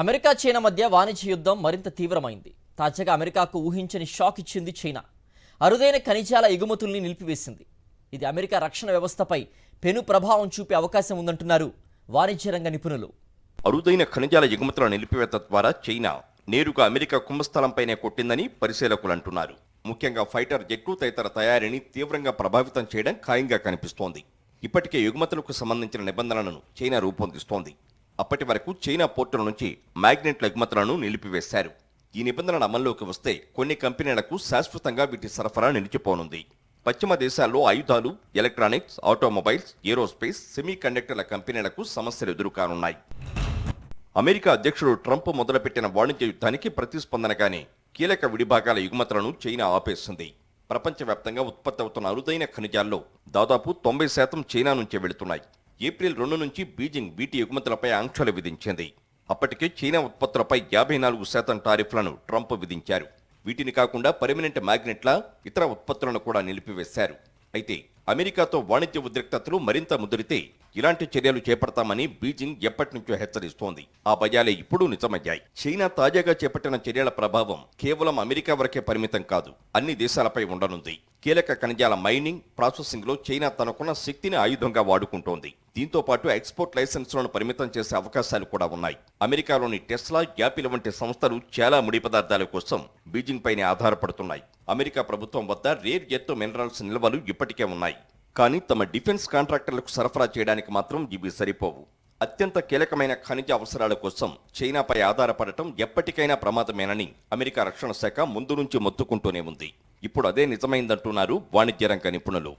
America China మధ్య వాణిజ్య యుద్ధం మరింత తీవ్రమైంది. తాజాగా అమెరికాకు ఊహించని షాక్ ఇచ్చింది చైనా. అరుదైన ఖనిజాల ఎగుమతుల్ని నిలిపివేసింది. ఇది అమెరికా రక్షణ వ్యవస్థపై పెను ప్రభావం చూపే అవకాశం ఉందంటున్నారు వాణిజ్య రంగ నిపుణులు. అరుదైన ఖనిజాల ఎగుమతుల నిలిపివేత ద్వారా చైనా నేరుగా అమెరికా కుంభస్థలంపైనే కొట్టిందని పరిశీలకులు అంటున్నారు. ముఖ్యంగా ఫైటర్ జెట్లు తదితర తయారీని తీవ్రంగా ప్రభావితం చేయడం ఖాయంగా కనిపిస్తోంది. ఇప్పటికే ఎగుమతులకు సంబంధించిన నిబంధనలను చైనా రూపొందిస్తోంది. అప్పటి వరకు చైనా పోర్టుల నుంచి మ్యాగ్నెట్ల ఎగుమతులను నిలిపివేశారు. ఈ నిబంధనల అమల్లోకి వస్తే కొన్ని కంపెనీలకు శాశ్వతంగా వీటి సరఫరా నిలిచిపోనుంది. పశ్చిమ దేశాల్లో ఆయుధాలు, ఎలక్ట్రానిక్స్, ఆటోమొబైల్స్, ఏరోస్పేస్, సెమీ కండక్టర్ల కంపెనీలకు సమస్యలు ఎదురుకానున్నాయి. అమెరికా అధ్యక్షుడు ట్రంప్ మొదలుపెట్టిన వాణిజ్య యుద్ధానికి ప్రతిస్పందనగానే కీలక విడిభాగాల ఎగుమతులను చైనా ఆపేసింది. ప్రపంచవ్యాప్తంగా ఉత్పత్తి అవుతున్న అరుదైన ఖనిజాల్లో దాదాపు 90% చైనా నుంచే వెళుతున్నాయి. ఏప్రిల్ 2 నుంచి బీజింగ్ వీటి ఎగుమతులపై ఆంక్షలు విధించింది. అప్పటికే చైనా ఉత్పత్తులపై 54% టారిఫ్లను ట్రంప్ విధించారు. వీటిని కాకుండా పర్మనెంట్ మ్యాగ్నెట్ల ఇతర ఉత్పత్తులను కూడా నిలిపివేశారు. అయితే అమెరికాతో వాణిజ్య ఉద్రిక్తతలు మరింత ముదిరితే ఇలాంటి చర్యలు చేపడతామని బీజింగ్ ఎప్పటి నుంచో హెచ్చరిస్తోంది. ఆ భయాలే ఇప్పుడు నిజమయ్యాయి. చైనా తాజాగా చేపట్టిన చర్యల ప్రభావం కేవలం అమెరికా వరకే పరిమితం కాదు, అన్ని దేశాలపై ఉండనుంది. కీలక ఖనిజాల మైనింగ్, ప్రాసెసింగ్ లో చైనా తనకున్న శక్తిని ఆయుధంగా వాడుకుంటోంది. దీంతో పాటు ఎక్స్పోర్ట్ లైసెన్సులను పరిమితం చేసే అవకాశాలు కూడా ఉన్నాయి. అమెరికాలోని టెస్లా, యాపిల్ వంటి సంస్థలు చాలా ముడి పదార్థాల కోసం బీజింగ్ పైనే ఆధారపడుతున్నాయి. అమెరికా ప్రభుత్వం వద్ద రేర్ ఎర్త్ మినరల్స్ నిల్వలు ఇప్పటికే ఉన్నాయి. కానీ తమ డిఫెన్స్ కాంట్రాక్టర్లకు సరఫరా చేయడానికి మాత్రం ఇవి సరిపోవు. అత్యంత కీలకమైన ఖనిజ అవసరాల కోసం చైనాపై ఆధారపడటం ఎప్పటికైనా ప్రమాదమేనని అమెరికా రక్షణ శాఖ ముందు నుంచి మొత్తుకుంటూనే ఉంది. ఇప్పుడు అదే నిజమైందంటున్నారు వాణిజ్య రంగ నిపుణులు.